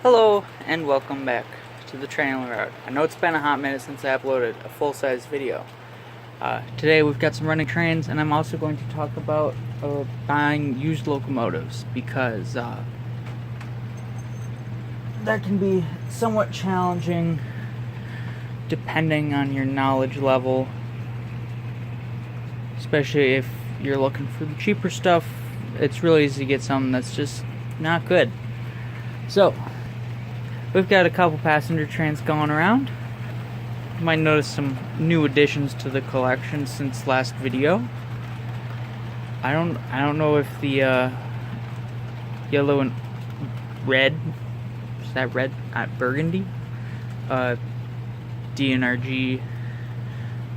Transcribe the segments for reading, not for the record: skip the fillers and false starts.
Hello and welcome back to the training route. I know it's been a hot minute since I uploaded a full-size video. Today we've got some running trains, and I'm also going to talk about buying used locomotives because that can be somewhat challenging depending on your knowledge level, especially if you're looking for the cheaper stuff. It's really easy to get something that's just not good. So we've got a couple passenger trains going around. You might notice some new additions to the collection since last video. I don't know if the yellow and red, is that red? Burgundy? DNRG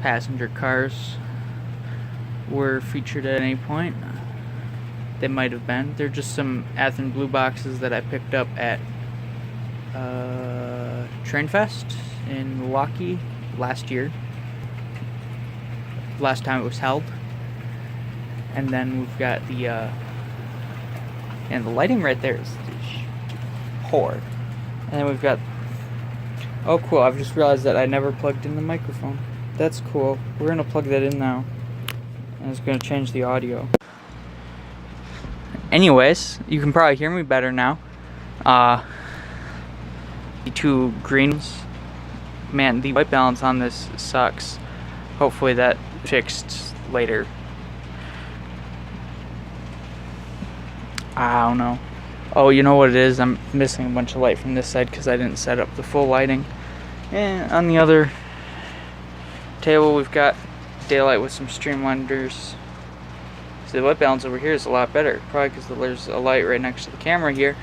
passenger cars were featured at any point. They might have been. They're just some Athens blue boxes that I picked up at Trainfest in Milwaukee last year. Last time it was held. And then we've got the and the lighting right there is poor. And then we've got, oh cool, I've just realized that I never plugged in the microphone. That's cool. We're gonna plug that in now, and it's gonna change the audio. Anyways, you can probably hear me better now. The two greens, man, the white balance on this sucks. Hopefully that fixed later. I don't know. Oh, you know what it is? I'm missing a bunch of light from this side because I didn't set up the full lighting. And on the other table, we've got daylight with some streamliners. See, the white balance over here is a lot better, probably because there's a light right next to the camera here.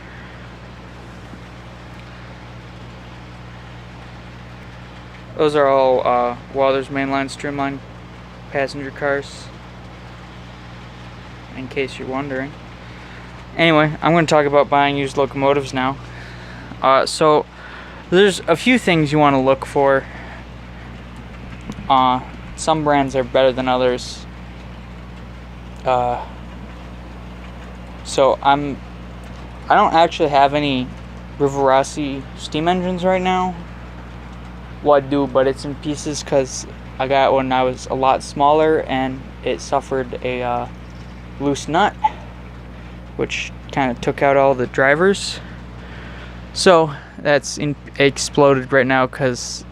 Those are all Walther's mainline streamline passenger cars, in case you're wondering. Anyway, I'm going to talk about buying used locomotives now. So there's a few things you want to look for. Some brands are better than others. So I don't actually have any Riverossi steam engines right now. Well, I do, but it's in pieces because I got it when I was a lot smaller and it suffered a loose nut, which kind of took out all the drivers. So that's exploded right now because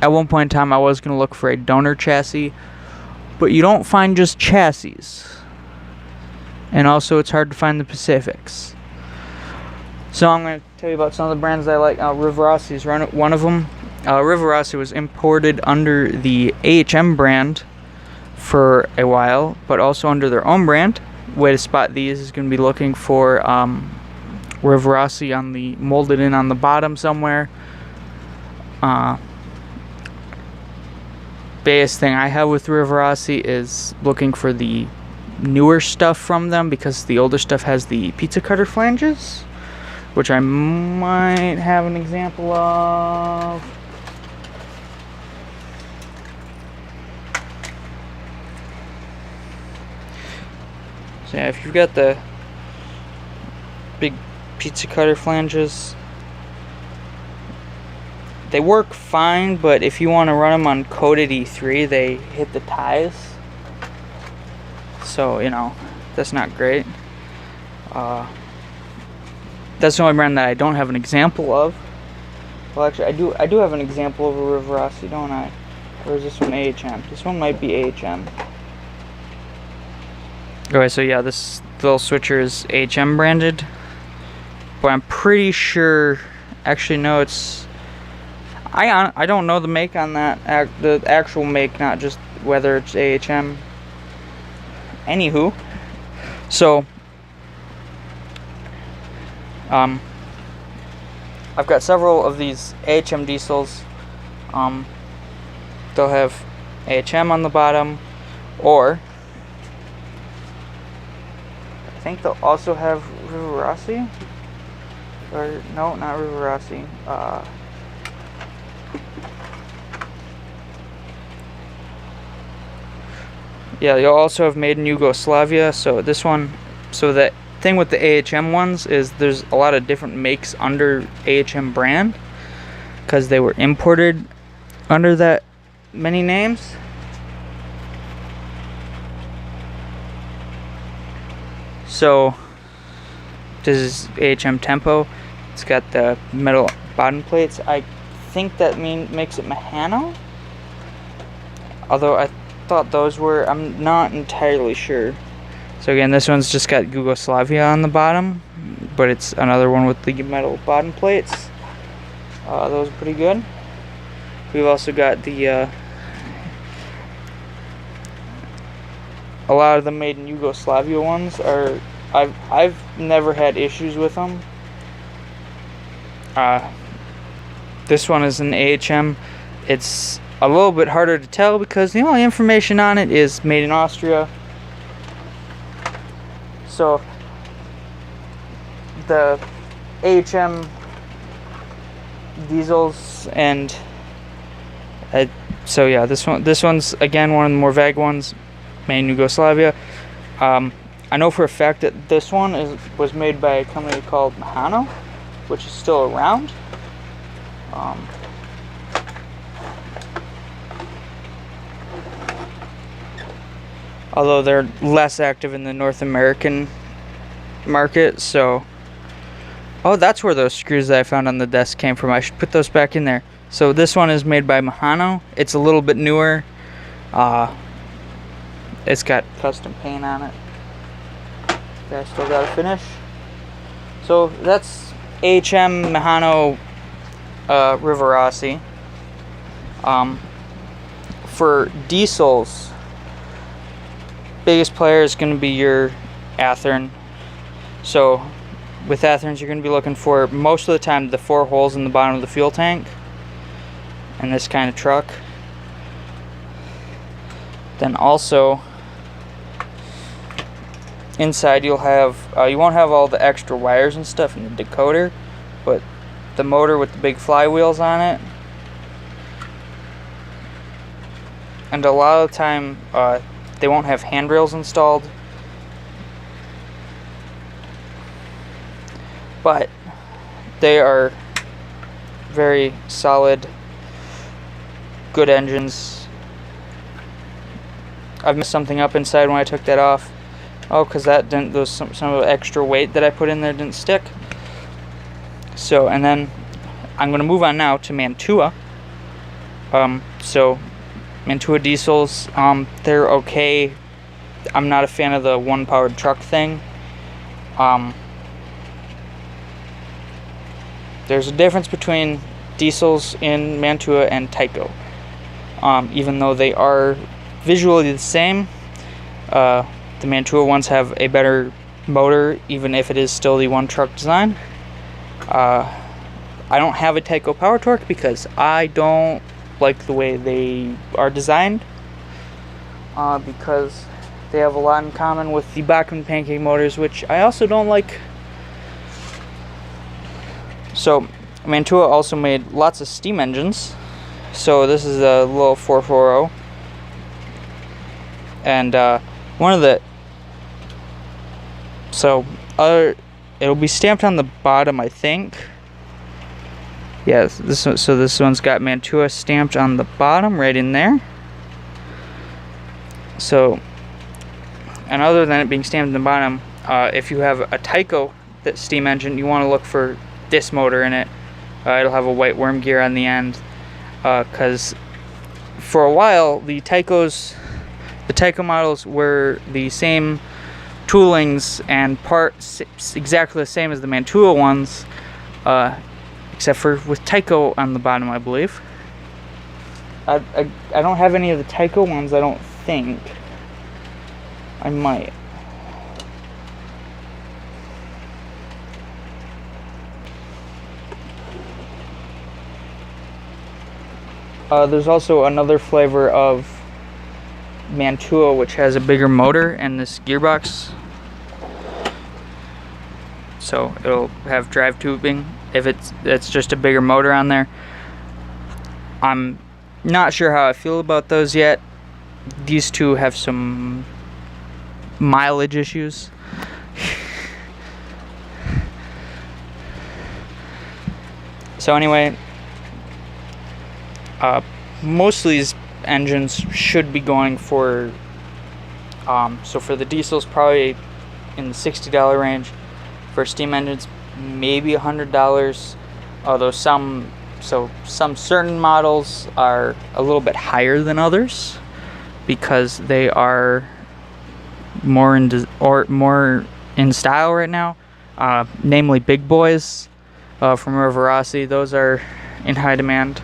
at one point in time I was going to look for a donor chassis, but you don't find just chassis. And also it's hard to find the Pacifics. So I'm going to tell you about some of the brands I like. Riverossi is one of them. Riverossi was imported under the AHM brand for a while, but also under their own brand. Way to spot these is going to be looking for Riverossi on the molded in on the bottom somewhere. Biggest thing I have with Riverossi is looking for the newer stuff from them, because the older stuff has the pizza cutter flanges, which I might have an example of. So yeah, if you've got the big pizza cutter flanges, they work fine, but if you want to run them on coated E3, they hit the ties. So, you know, that's not great. That's the only brand that I don't have an example of. Well, actually, I do have an example of a Riverossi, don't I? Or is this one AHM? This one might be AHM. Okay, so yeah, this little switcher is AHM branded, but I'm pretty sure, actually no, it's, I don't know the make on that, the actual make, not just whether it's AHM. Anywho, so I've got several of these AHM diesels. They'll have AHM on the bottom, or I think they'll also have Riverossi, or no, not Riverossi. Yeah, you'll also have made in Yugoslavia. So this one, so that thing with the AHM ones is there's a lot of different makes under AHM brand because they were imported under that many names. So this is AHM Tempo. It's got the metal bottom plates. I think that makes it Mehano. Although I thought those were, I'm not entirely sure. So again, this one's just got Yugoslavia on the bottom, but it's another one with the metal bottom plates. Those are pretty good. We've also got the a lot of the made in Yugoslavia ones are, I've never had issues with them. This one is an AHM. It's a little bit harder to tell because the only information on it is made in Austria. So the AHM diesels and so yeah, this one's again one of the more vague ones, made in Yugoslavia. I know for a fact that this one was made by a company called Mehano, which is still around. Although they're less active in the North American market, so... Oh, that's where those screws that I found on the desk came from. I should put those back in there. So this one is made by Mehano. It's a little bit newer. It's got custom paint on it that I still gotta finish. So that's AHM Mehano Riverossi. For diesels, biggest player is going to be your Athearn. So with Athearns, you're going to be looking for, most of the time, the 4 holes in the bottom of the fuel tank in this kind of truck. Then also inside you'll have you won't have all the extra wires and stuff in the decoder, but the motor with the big flywheels on it. And a lot of the time they won't have handrails installed, but they are very solid, good engines. I've messed something up inside when I took that off. Oh, because that didn't, some of the extra weight that I put in there didn't stick. So, and then I'm going to move on now to Mantua. So Mantua diesels, they're okay. I'm not a fan of the one-powered truck thing. There's a difference between diesels in Mantua and Tyco. Even though they are visually the same, the Mantua ones have a better motor, even if it is still the one-truck design. I don't have a Tyco Power Torque because I don't like the way they are designed, because they have a lot in common with the Bachmann pancake motors, which I also don't like. So Mantua also made lots of steam engines. So this is a little 440, and one of the, so it'll be stamped on the bottom, I think. Yes, this one's got Mantua stamped on the bottom, right in there. So, and other than it being stamped on the bottom, if you have a Tyco steam engine, you want to look for this motor in it. It'll have a white worm gear on the end, because for a while the Tyco models were the same toolings and parts, exactly the same as the Mantua ones, except for with Tyco on the bottom, I believe. I don't have any of the Tyco ones, I don't think. I might. There's also another flavor of Mantua which has a bigger motor and this gearbox, so it'll have drive tubing if it's just a bigger motor on there. I'm not sure how I feel about those yet. These two have some mileage issues. So anyway, most of these engines should be going for, so for the diesels, probably in the $60 range. For steam engines, maybe $100. Although some certain models are a little bit higher than others because they are more in style right now. Namely, big boys from Riverossi. Those are in high demand.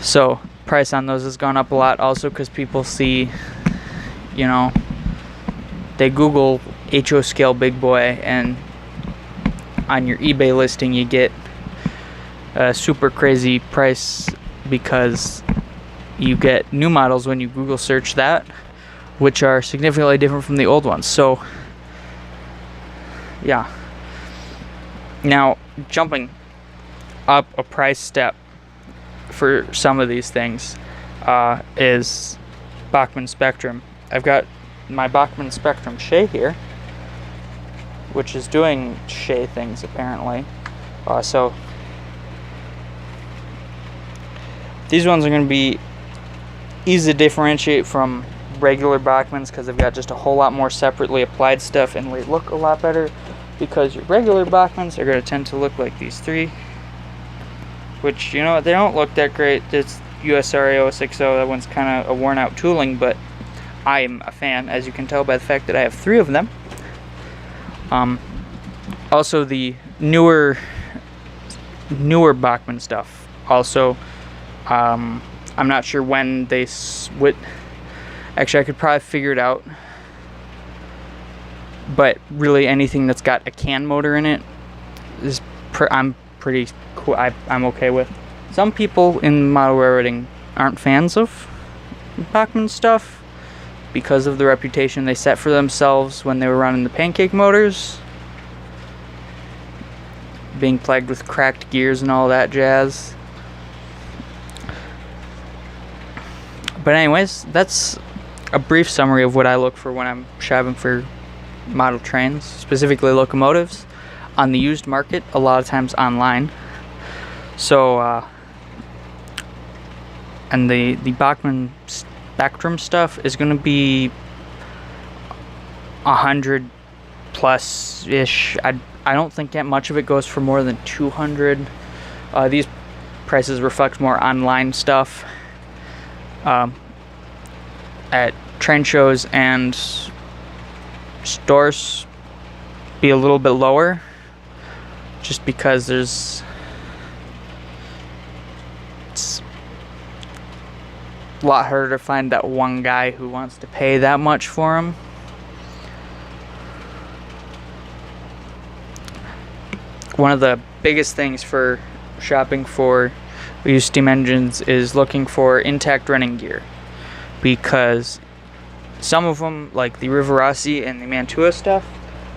So price on those has gone up a lot also because people see, you know, they Google HO scale big boy, and on your eBay listing you get a super crazy price because you get new models when you Google search that, which are significantly different from the old ones. So yeah. Now, jumping up a price step for some of these things is Bachmann Spectrum. I've got my Bachmann Spectrum Shay here, which is doing Shay things apparently. So these ones are going to be easy to differentiate from regular Bachmanns because they've got just a whole lot more separately applied stuff, and they look a lot better because your regular Bachmanns are going to tend to look like these three, which, you know, they don't look that great. It's USRA 060, that one's kind of a worn out tooling, but I am a fan, as you can tell by the fact that I have 3 of them. Also the newer Bachmann stuff. Also, I'm not sure when they actually I could probably figure it out, but really anything that's got a can motor in it is I'm pretty cool. I'm okay with. Some people in model railroading aren't fans of Bachmann stuff because of the reputation they set for themselves when they were running the pancake motors, being plagued with cracked gears and all that jazz. But anyways, that's a brief summary of what I look for when I'm shopping for model trains, specifically locomotives, on the used market, a lot of times online. So and the Bachmann Spectrum stuff is going to be 100 plus ish. I don't think that much of it goes for more than 200. These prices reflect more online stuff at train shows, and stores be a little bit lower just because it's a lot harder to find that one guy who wants to pay that much for them. One of the biggest things for shopping for used steam engines is looking for intact running gear, because some of them, like the Riverossi and the Mantua stuff,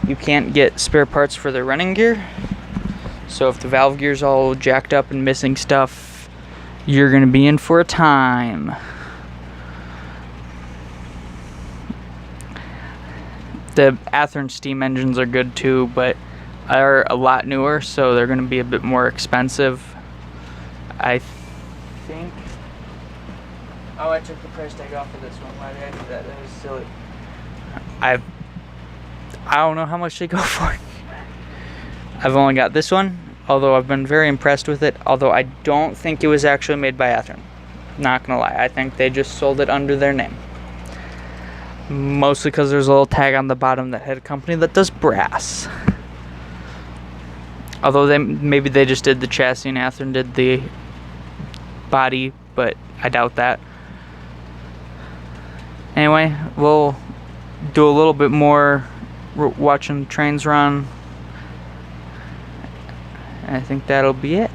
you can't get spare parts for their running gear. So if the valve gear's all jacked up and missing stuff, you're gonna be in for a time. The Athearn steam engines are good too, but are a lot newer, so they're gonna be a bit more expensive, I think. Oh, I took the price tag off of this one. Why did I do that? That was silly. I don't know how much they go for. I've only got this one, although I've been very impressed with it. Although I don't think it was actually made by Athearn. Not gonna lie, I think they just sold it under their name. Mostly because there's a little tag on the bottom that had a company that does brass. Although maybe they just did the chassis and Athearn did the body, but I doubt that. Anyway, we'll do a little bit more watching trains run. I think that'll be it.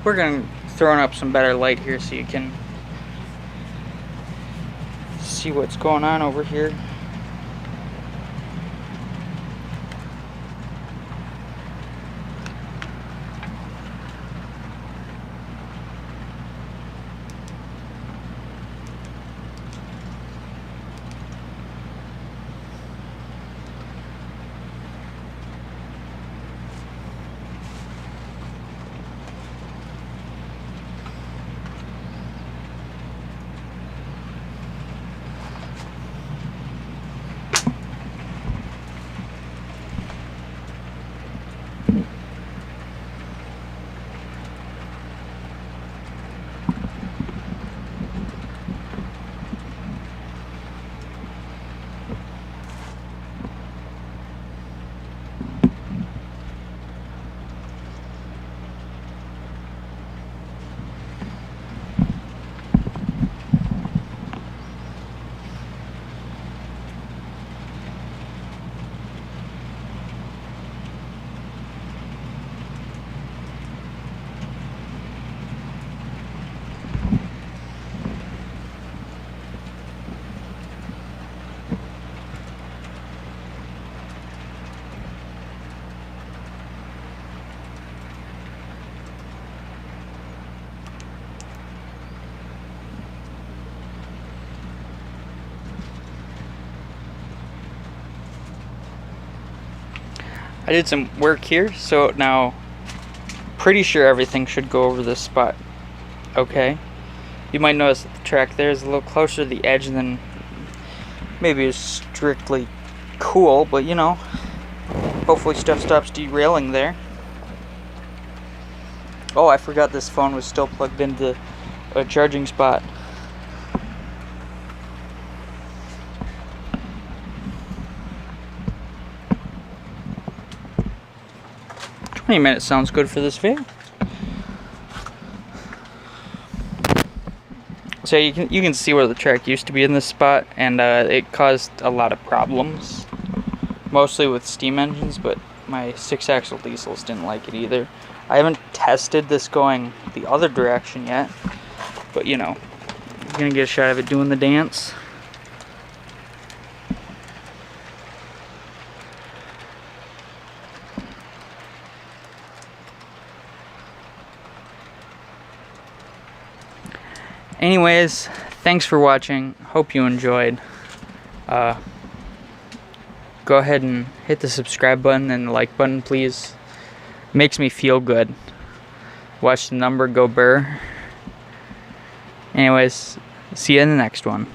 we're gonna throw up some better light here so you can see what's going on over here. I did some work here, so now pretty sure everything should go over this spot okay. You might notice that the track there is a little closer to the edge than maybe is strictly cool, but you know, hopefully stuff stops derailing there. Oh, I forgot this phone was still plugged into a charging spot. Minutes sounds good for this video. So you can see where the track used to be in this spot, and it caused a lot of problems, mostly with steam engines, but my 6-axle diesels didn't like it either. I haven't tested this going the other direction yet, but you know, I'm gonna get a shot of it doing the dance. Anyways, thanks for watching. Hope you enjoyed. Go ahead and hit the subscribe button and the like button, please. Makes me feel good. Watch the number go burr. Anyways, see you in the next one.